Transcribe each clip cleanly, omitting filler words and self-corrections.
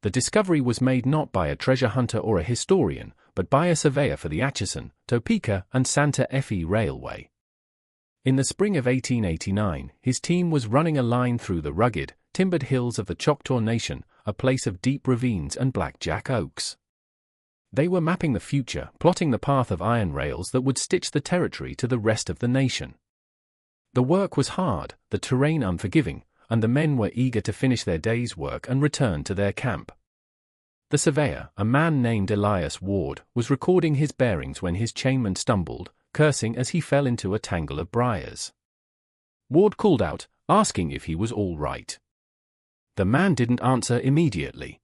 The discovery was made not by a treasure hunter or a historian, but by a surveyor for the Atchison, Topeka, and Santa Fe Railway. In the spring of 1889, his team was running a line through the rugged, timbered hills of the Choctaw Nation, a place of deep ravines and blackjack oaks. They were mapping the future, plotting the path of iron rails that would stitch the territory to the rest of the nation. The work was hard, the terrain unforgiving, and the men were eager to finish their day's work and return to their camp. The surveyor, a man named Elias Ward, was recording his bearings when his chainman stumbled, cursing as he fell into a tangle of briars. Ward called out, asking if he was all right. The man didn't answer immediately.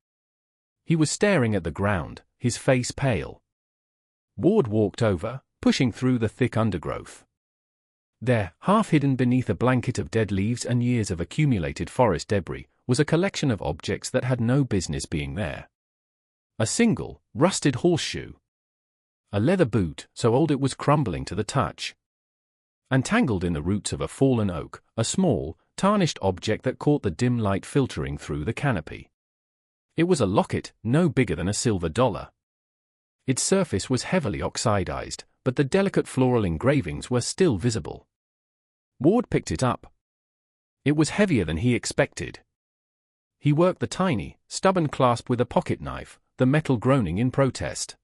He was staring at the ground, his face pale. Ward walked over, pushing through the thick undergrowth. There, half hidden beneath a blanket of dead leaves and years of accumulated forest debris, was a collection of objects that had no business being there. A single, rusted horseshoe. A leather boot, so old it was crumbling to the touch. And tangled in the roots of a fallen oak, a small, tarnished object that caught the dim light filtering through the canopy. It was a locket, no bigger than a silver dollar. Its surface was heavily oxidized, but the delicate floral engravings were still visible. Ward picked it up. It was heavier than he expected. He worked the tiny, stubborn clasp with a pocket knife, the metal groaning in protest.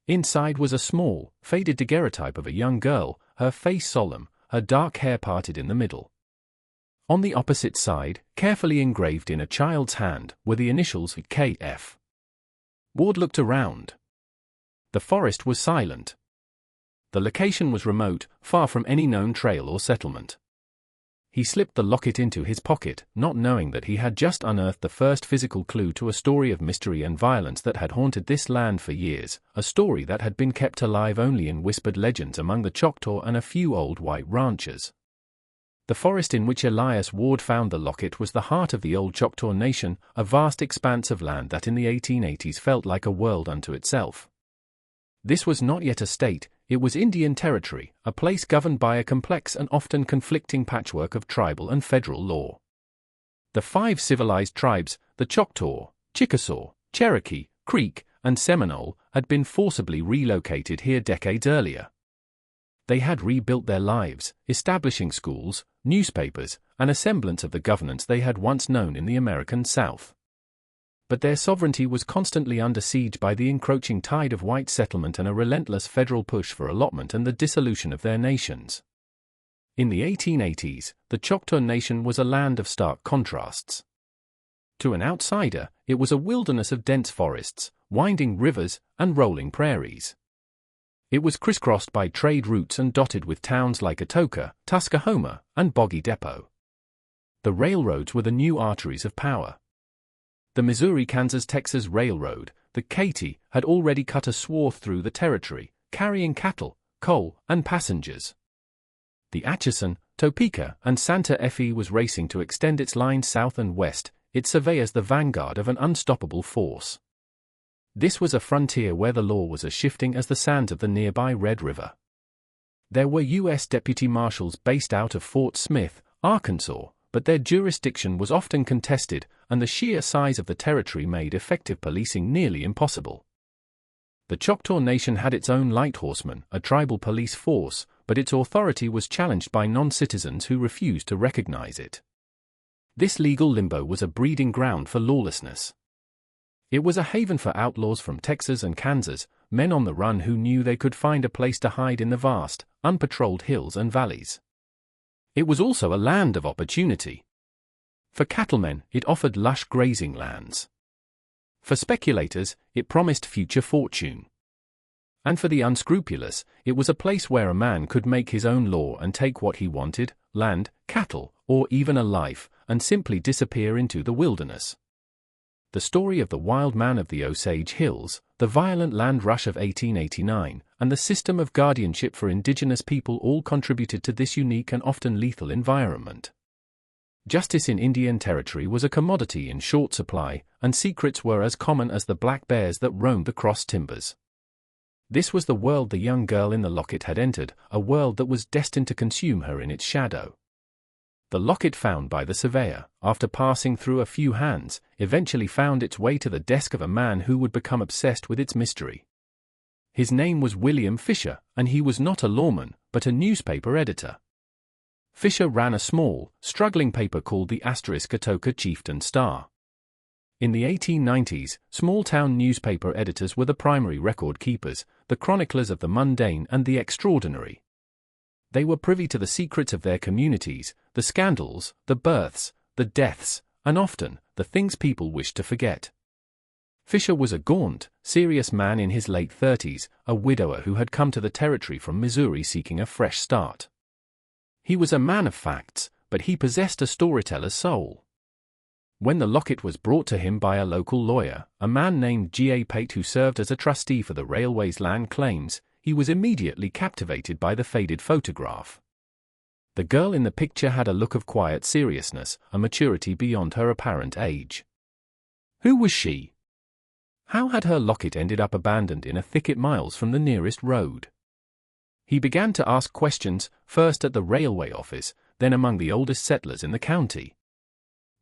Inside was a small, faded daguerreotype of a young girl, her face solemn, her dark hair parted in the middle. On the opposite side, carefully engraved in a child's hand, were the initials KF. Ward looked around. The forest was silent. The location was remote, far from any known trail or settlement. He slipped the locket into his pocket, not knowing that he had just unearthed the first physical clue to a story of mystery and violence that had haunted this land for years, a story that had been kept alive only in whispered legends among the Choctaw and a few old white ranchers. The forest in which Elias Ward found the locket was the heart of the old Choctaw Nation, a vast expanse of land that in the 1880s felt like a world unto itself. This was not yet a state, it was Indian territory, a place governed by a complex and often conflicting patchwork of tribal and federal law. The 5 civilized tribes, the Choctaw, Chickasaw, Cherokee, Creek, and Seminole, had been forcibly relocated here decades earlier. They had rebuilt their lives, establishing schools, newspapers, and a semblance of the governance they had once known in the American South. But their sovereignty was constantly under siege by the encroaching tide of white settlement and a relentless federal push for allotment and the dissolution of their nations. In the 1880s, the Choctaw Nation was a land of stark contrasts. To an outsider, it was a wilderness of dense forests, winding rivers, and rolling prairies. It was crisscrossed by trade routes and dotted with towns like Atoka, Tuskahoma, and Boggy Depot. The railroads were the new arteries of power. The Missouri-Kansas-Texas Railroad, the Katy, had already cut a swath through the territory, carrying cattle, coal, and passengers. The Atchison, Topeka, and Santa Fe was racing to extend its line south and west, its surveyors the vanguard of an unstoppable force. This was a frontier where the law was as shifting as the sands of the nearby Red River. There were U.S. deputy marshals based out of Fort Smith, Arkansas, but their jurisdiction was often contested, and the sheer size of the territory made effective policing nearly impossible. The Choctaw Nation had its own light horsemen, a tribal police force, but its authority was challenged by non-citizens who refused to recognize it. This legal limbo was a breeding ground for lawlessness. It was a haven for outlaws from Texas and Kansas, men on the run who knew they could find a place to hide in the vast, unpatrolled hills and valleys. It was also a land of opportunity. For cattlemen, it offered lush grazing lands. For speculators, it promised future fortune. And for the unscrupulous, it was a place where a man could make his own law and take what he wanted, land, cattle, or even a life, and simply disappear into the wilderness. The story of the wild man of the Osage Hills, the violent land rush of 1889, and the system of guardianship for indigenous people all contributed to this unique and often lethal environment. Justice in Indian Territory was a commodity in short supply, and secrets were as common as the black bears that roamed the cross timbers. This was the world the young girl in the locket had entered, a world that was destined to consume her in its shadow. The locket found by the surveyor, after passing through a few hands, eventually found its way to the desk of a man who would become obsessed with its mystery. His name was William Fisher, and he was not a lawman, but a newspaper editor. Fisher ran a small, struggling paper called the Atoka Chieftain Star. In the 1890s, small-town newspaper editors were the primary record keepers, the chroniclers of the mundane and the extraordinary. They were privy to the secrets of their communities, the scandals, the births, the deaths, and often, the things people wished to forget. Fisher was a gaunt, serious man in his late 30s, a widower who had come to the territory from Missouri seeking a fresh start. He was a man of facts, but he possessed a storyteller's soul. When the locket was brought to him by a local lawyer, a man named G.A. Pate who served as a trustee for the railway's land claims, he was immediately captivated by the faded photograph. The girl in the picture had a look of quiet seriousness, a maturity beyond her apparent age. Who was she? How had her locket ended up abandoned in a thicket miles from the nearest road? He began to ask questions, first at the railway office, then among the oldest settlers in the county.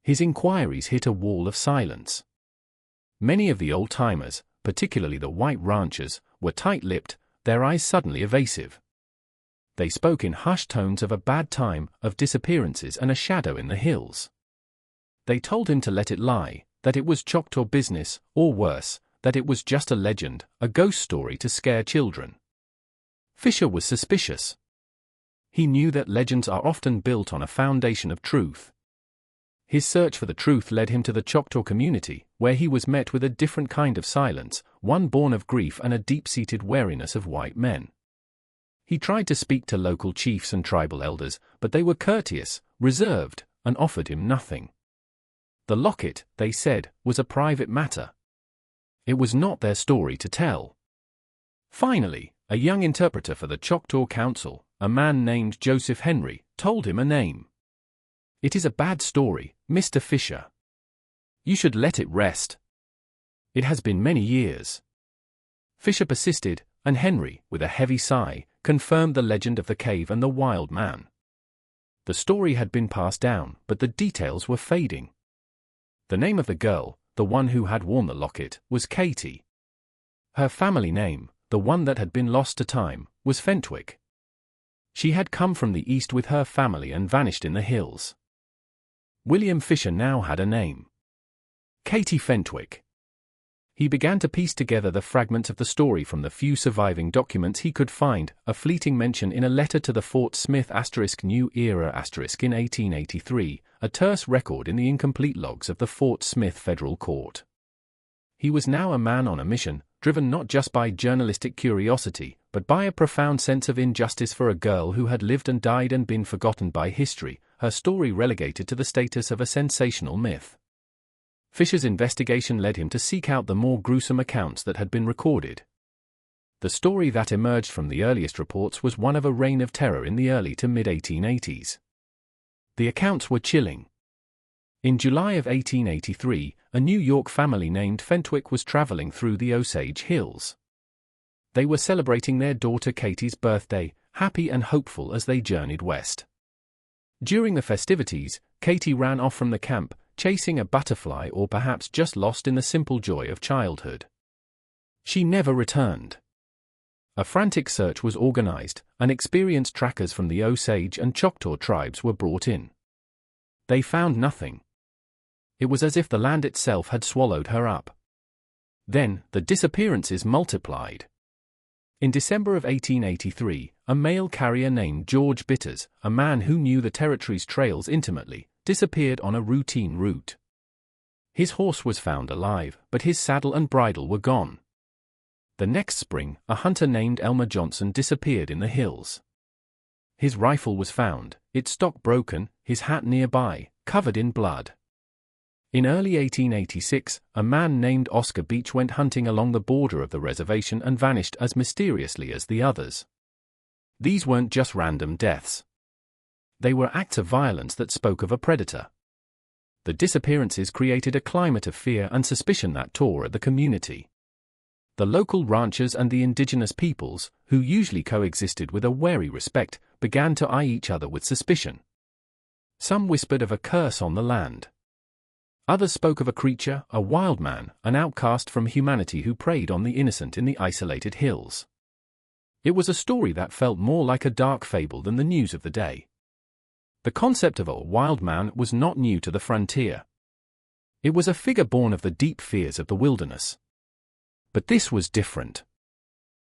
His inquiries hit a wall of silence. Many of the old-timers, particularly the white ranchers, were tight-lipped, their eyes suddenly evasive. They spoke in hushed tones of a bad time, of disappearances and a shadow in the hills. They told him to let it lie, that it was Choctaw business, or worse, that it was just a legend, a ghost story to scare children. Fisher was suspicious. He knew that legends are often built on a foundation of truth. His search for the truth led him to the Choctaw community, where he was met with a different kind of silence, one born of grief and a deep-seated wariness of white men. He tried to speak to local chiefs and tribal elders, but they were courteous, reserved, and offered him nothing. The locket, they said, was a private matter. It was not their story to tell. Finally, a young interpreter for the Choctaw Council, a man named Joseph Henry, told him a name. "It is a bad story, Mr. Fisher. You should let it rest. It has been many years." Fisher persisted, and Henry, with a heavy sigh, confirmed the legend of the cave and the wild man. The story had been passed down, but the details were fading. The name of the girl, the one who had worn the locket, was Katie. Her family name, the one that had been lost to time, was Fentwick. She had come from the east with her family and vanished in the hills. William Fisher now had a name. Katie Fentwick. He began to piece together the fragments of the story from the few surviving documents he could find, a fleeting mention in a letter to the Fort Smith New Era in 1883, a terse record in the incomplete logs of the Fort Smith Federal Court. He was now a man on a mission, driven not just by journalistic curiosity, but by a profound sense of injustice for a girl who had lived and died and been forgotten by history, her story relegated to the status of a sensational myth. Fisher's investigation led him to seek out the more gruesome accounts that had been recorded. The story that emerged from the earliest reports was one of a reign of terror in the early to mid-1880s. The accounts were chilling. In July of 1883, a New York family named Fentwick was traveling through the Osage Hills. They were celebrating their daughter Katie's birthday, happy and hopeful as they journeyed west. During the festivities, Katie ran off from the camp, chasing a butterfly or perhaps just lost in the simple joy of childhood. She never returned. A frantic search was organized, and experienced trackers from the Osage and Choctaw tribes were brought in. They found nothing. It was as if the land itself had swallowed her up. Then, the disappearances multiplied. In December of 1883, a mail carrier named George Bitters, a man who knew the territory's trails intimately, disappeared on a routine route. His horse was found alive, but his saddle and bridle were gone. The next spring, a hunter named Elmer Johnson disappeared in the hills. His rifle was found, its stock broken, his hat nearby, covered in blood. In early 1886, a man named Oscar Beach went hunting along the border of the reservation and vanished as mysteriously as the others. These weren't just random deaths. They were acts of violence that spoke of a predator. The disappearances created a climate of fear and suspicion that tore at the community. The local ranchers and the indigenous peoples, who usually coexisted with a wary respect, began to eye each other with suspicion. Some whispered of a curse on the land. Others spoke of a creature, a wild man, an outcast from humanity who preyed on the innocent in the isolated hills. It was a story that felt more like a dark fable than the news of the day. The concept of a wild man was not new to the frontier. It was a figure born of the deep fears of the wilderness. But this was different.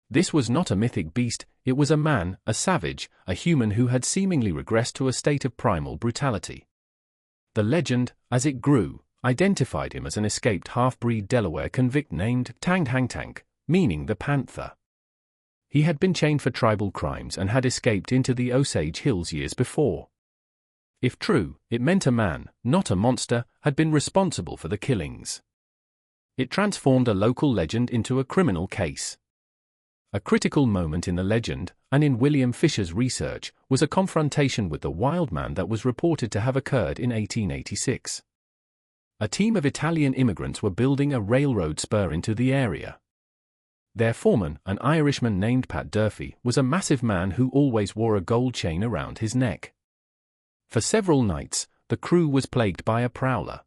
This was not a mythic beast, it was a man, a savage, a human who had seemingly regressed to a state of primal brutality. The legend, as it grew, identified him as an escaped half-breed Delaware convict named Tank, meaning the panther. He had been chained for tribal crimes and had escaped into the Osage Hills years before. If true, it meant a man, not a monster, had been responsible for the killings. It transformed a local legend into a criminal case. A critical moment in the legend, and in William Fisher's research, was a confrontation with the wild man that was reported to have occurred in 1886. A team of Italian immigrants were building a railroad spur into the area. Their foreman, an Irishman named Pat Durfee, was a massive man who always wore a gold chain around his neck. For several nights, the crew was plagued by a prowler.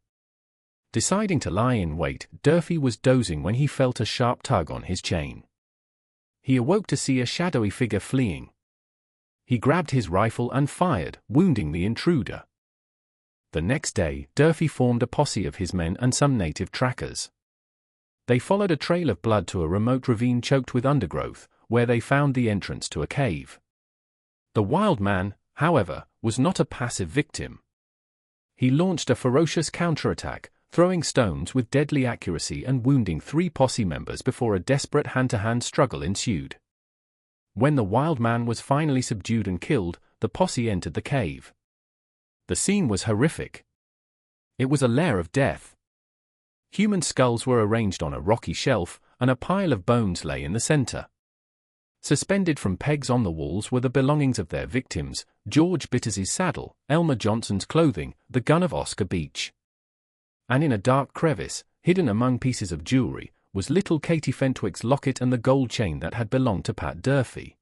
Deciding to lie in wait, Durfee was dozing when he felt a sharp tug on his chain. He awoke to see a shadowy figure fleeing. He grabbed his rifle and fired, wounding the intruder. The next day, Durfee formed a posse of his men and some native trackers. They followed a trail of blood to a remote ravine choked with undergrowth, where they found the entrance to a cave. The wild man, however, was not a passive victim. He launched a ferocious counterattack, throwing stones with deadly accuracy and wounding 3 posse members before a desperate hand-to-hand struggle ensued. When the wild man was finally subdued and killed, the posse entered the cave. The scene was horrific. It was a lair of death. Human skulls were arranged on a rocky shelf, and a pile of bones lay in the center. Suspended from pegs on the walls were the belongings of their victims: George Bitters's saddle, Elmer Johnson's clothing, the gun of Oscar Beach. And in a dark crevice, hidden among pieces of jewelry, was little Katie Fentwick's locket and the gold chain that had belonged to Pat Durfee.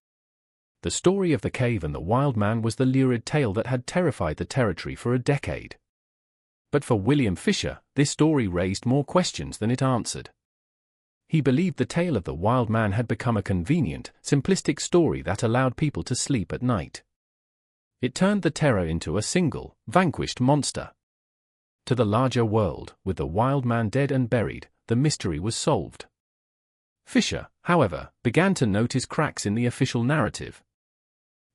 The story of the cave and the wild man was the lurid tale that had terrified the territory for a decade. But for William Fisher, this story raised more questions than it answered. He believed the tale of the wild man had become a convenient, simplistic story that allowed people to sleep at night. It turned the terror into a single, vanquished monster. To the larger world, with the wild man dead and buried, the mystery was solved. Fisher, however, began to notice cracks in the official narrative.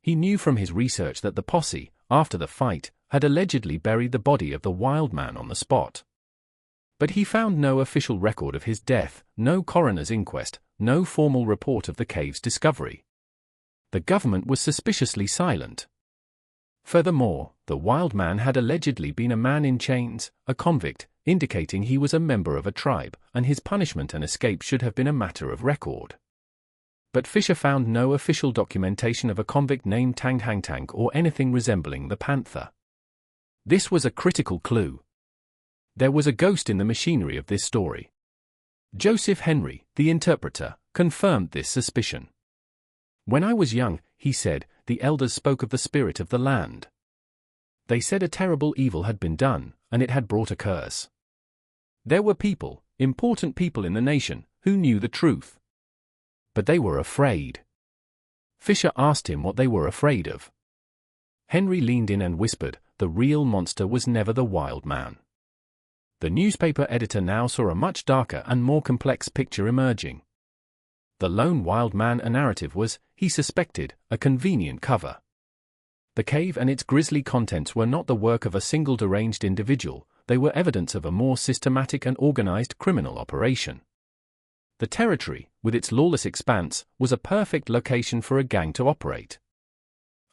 He knew from his research that the posse, after the fight, had allegedly buried the body of the wild man on the spot. But he found no official record of his death, no coroner's inquest, no formal report of the cave's discovery. The government was suspiciously silent. Furthermore, the wild man had allegedly been a man in chains, a convict, indicating he was a member of a tribe, and his punishment and escape should have been a matter of record. But Fisher found no official documentation of a convict named Tank or anything resembling the panther. This was a critical clue. There was a ghost in the machinery of this story. Joseph Henry, the interpreter, confirmed this suspicion. "When I was young," he said, "the elders spoke of the spirit of the land. They said a terrible evil had been done, and it had brought a curse. There were people, important people in the nation, who knew the truth. But they were afraid." Fisher asked him what they were afraid of. Henry leaned in and whispered, "The real monster was never the wild man." The newspaper editor now saw a much darker and more complex picture emerging. The lone wild man narrative was, he suspected, a convenient cover. The cave and its grisly contents were not the work of a single deranged individual, they were evidence of a more systematic and organized criminal operation. The territory, with its lawless expanse, was a perfect location for a gang to operate.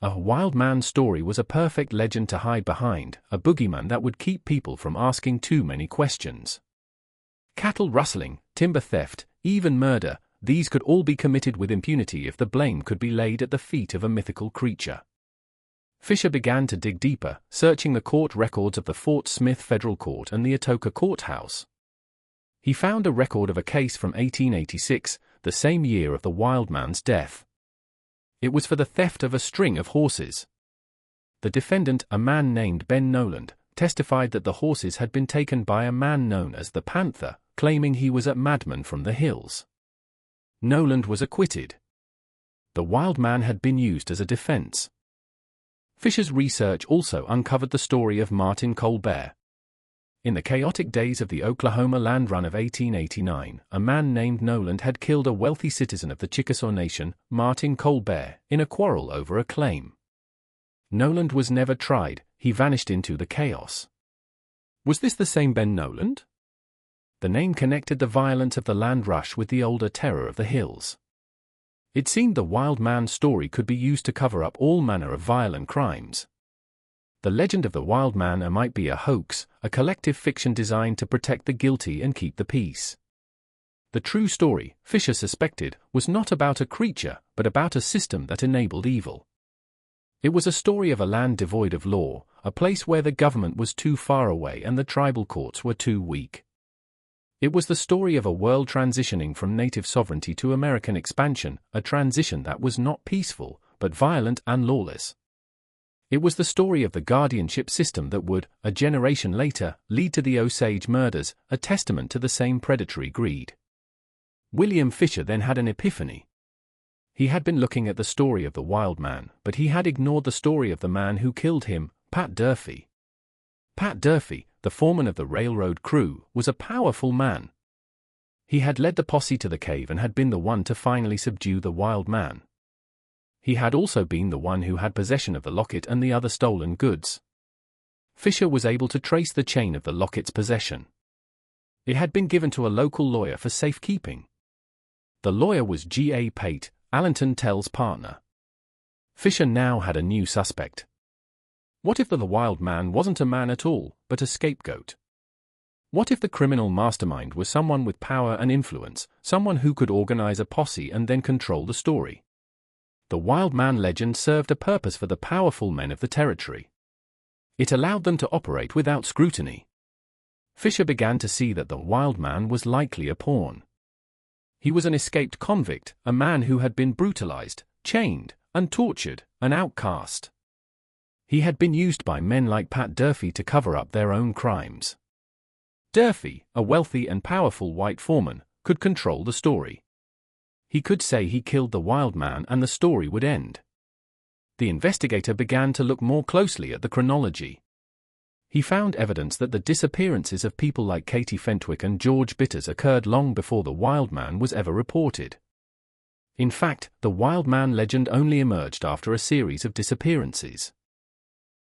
A wild man story was a perfect legend to hide behind, a boogeyman that would keep people from asking too many questions. Cattle rustling, timber theft, even murder, these could all be committed with impunity if the blame could be laid at the feet of a mythical creature. Fisher began to dig deeper, searching the court records of the Fort Smith Federal Court and the Atoka Courthouse. He found a record of a case from 1886, the same year of the wild man's death. It was for the theft of a string of horses. the defendant, a man named Ben Noland, testified that the horses had been taken by a man known as the Panther, claiming he was a madman from the hills. Noland was acquitted. The wild man had been used as a defense. Fisher's research also uncovered the story of Martin Colbert. In the chaotic days of the Oklahoma land run of 1889, a man named Noland had killed a wealthy citizen of the Choctaw Nation, Martin Colbert, in a quarrel over a claim. Noland was never tried, he vanished into the chaos. Was this the same Ben Noland? The name connected the violence of the land rush with the older terror of the hills. It seemed the wild man's story could be used to cover up all manner of violent crimes. The legend of the wild man might be a hoax, a collective fiction designed to protect the guilty and keep the peace. The true story, Fisher suspected, was not about a creature, but about a system that enabled evil. It was a story of a land devoid of law, a place where the government was too far away and the tribal courts were too weak. It was the story of a world transitioning from native sovereignty to American expansion, a transition that was not peaceful, but violent and lawless. It was the story of the guardianship system that would, a generation later, lead to the Osage murders, a testament to the same predatory greed. William Fisher then had an epiphany. He had been looking at the story of the wild man, but he had ignored the story of the man who killed him, Pat Durfee. Pat Durfee, the foreman of the railroad crew, was a powerful man. He had led the posse to the cave and had been the one to finally subdue the wild man. He had also been the one who had possession of the locket and the other stolen goods. Fisher was able to trace the chain of the locket's possession. It had been given to a local lawyer for safekeeping. The lawyer was G.A. Pate, Allenton Tell's partner. Fisher now had a new suspect. What if the wild man wasn't a man at all, but a scapegoat? What if the criminal mastermind was someone with power and influence, someone who could organize a posse and then control the story? The wild man legend served a purpose for the powerful men of the territory. It allowed them to operate without scrutiny. Fisher began to see that the wild man was likely a pawn. He was an escaped convict, a man who had been brutalized, chained, and tortured, an outcast. He had been used by men like Pat Durfee to cover up their own crimes. Durfee, a wealthy and powerful white foreman, could control the story. He could say he killed the wild man and the story would end. The investigator began to look more closely at the chronology. He found evidence that the disappearances of people like Katie Fentwick and George Bitters occurred long before the wild man was ever reported. In fact, the wild man legend only emerged after a series of disappearances.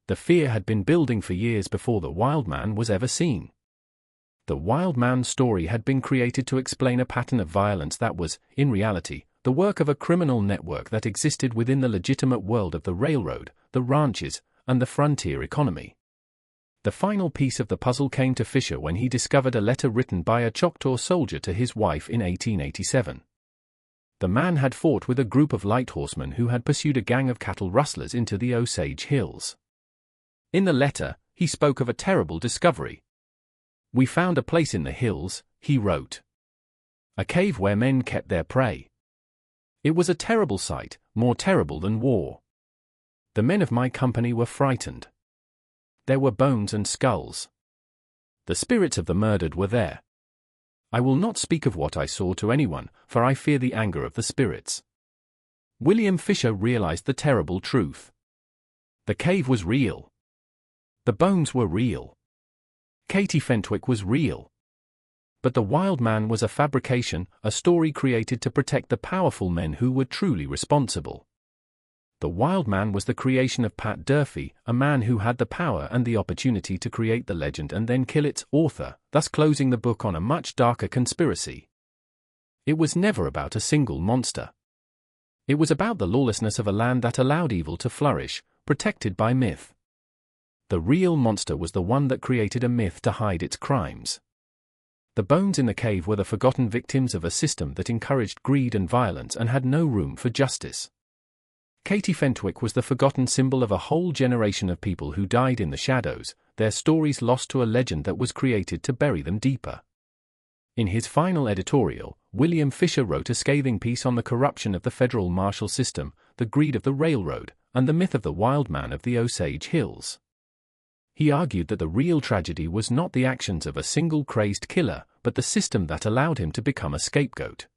The fear had been building for years before the wild man was ever seen. The wild man's story had been created to explain a pattern of violence that was, in reality, the work of a criminal network that existed within the legitimate world of the railroad, the ranches, and the frontier economy. The final piece of the puzzle came to Fisher when he discovered a letter written by a Choctaw soldier to his wife in 1887. The man had fought with a group of light horsemen who had pursued a gang of cattle rustlers into the Osage Hills. In the letter, he spoke of a terrible discovery. "We found a place in the hills," he wrote. "A cave where men kept their prey. It was a terrible sight, more terrible than war. The men of my company were frightened. There were bones and skulls. The spirits of the murdered were there. I will not speak of what I saw to anyone, for I fear the anger of the spirits." William Fisher realized the terrible truth. The cave was real. The bones were real. Katie Fentwick was real. But the wild man was a fabrication, a story created to protect the powerful men who were truly responsible. The wild man was the creation of Pat Durfee, a man who had the power and the opportunity to create the legend and then kill its author, thus closing the book on a much darker conspiracy. It was never about a single monster. It was about the lawlessness of a land that allowed evil to flourish, protected by myth. The real monster was the one that created a myth to hide its crimes. The bones in the cave were the forgotten victims of a system that encouraged greed and violence and had no room for justice. Katie Fentwick was the forgotten symbol of a whole generation of people who died in the shadows, their stories lost to a legend that was created to bury them deeper. In his final editorial, William Fisher wrote a scathing piece on the corruption of the federal marshal system, the greed of the railroad, and the myth of the wild man of the Osage Hills. He argued that the real tragedy was not the actions of a single crazed killer, but the system that allowed him to become a scapegoat.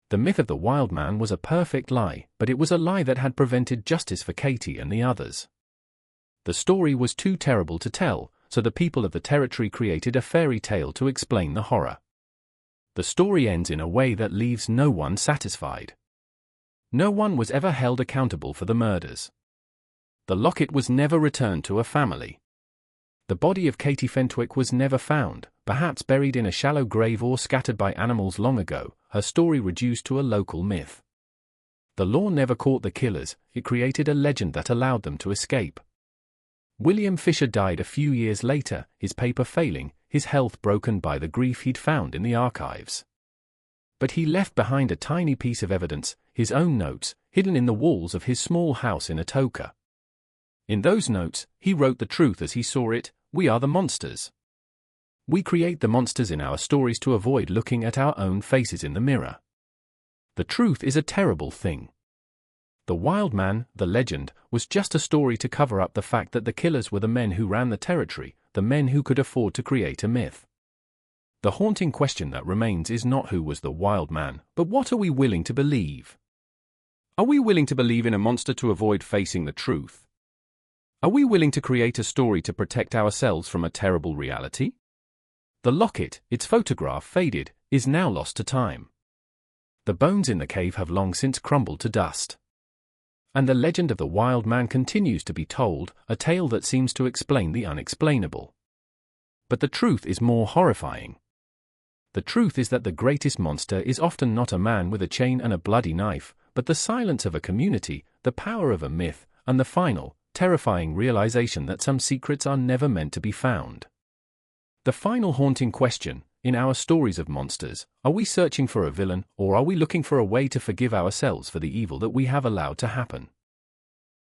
The myth of the wild man was a perfect lie, but it was a lie that had prevented justice for Katie and the others. The story was too terrible to tell, so the people of the territory created a fairy tale to explain the horror. The story ends in a way that leaves no one satisfied. No one was ever held accountable for the murders. The locket was never returned to a family. The body of Katie Fentwick was never found, perhaps buried in a shallow grave or scattered by animals long ago, her story reduced to a local myth. The law never caught the killers, it created a legend that allowed them to escape. William Fisher died a few years later, his paper failing, his health broken by the grief he'd found in the archives. But he left behind a tiny piece of evidence, his own notes, hidden in the walls of his small house in Topeka. In those notes, he wrote the truth as he saw it: we are the monsters. We create the monsters in our stories to avoid looking at our own faces in the mirror. The truth is a terrible thing. The wild man, the legend, was just a story to cover up the fact that the killers were the men who ran the territory, the men who could afford to create a myth. The haunting question that remains is not who was the wild man, but what are we willing to believe? Are we willing to believe in a monster to avoid facing the truth? Are we willing to create a story to protect ourselves from a terrible reality? The locket, its photograph faded, is now lost to time. The bones in the cave have long since crumbled to dust. And the legend of the wild man continues to be told, a tale that seems to explain the unexplainable. But the truth is more horrifying. The truth is that the greatest monster is often not a man with a chain and a bloody knife, but the silence of a community, the power of a myth, and the final, terrifying realization that some secrets are never meant to be found. The final haunting question, in our stories of monsters, are we searching for a villain, or are we looking for a way to forgive ourselves for the evil that we have allowed to happen?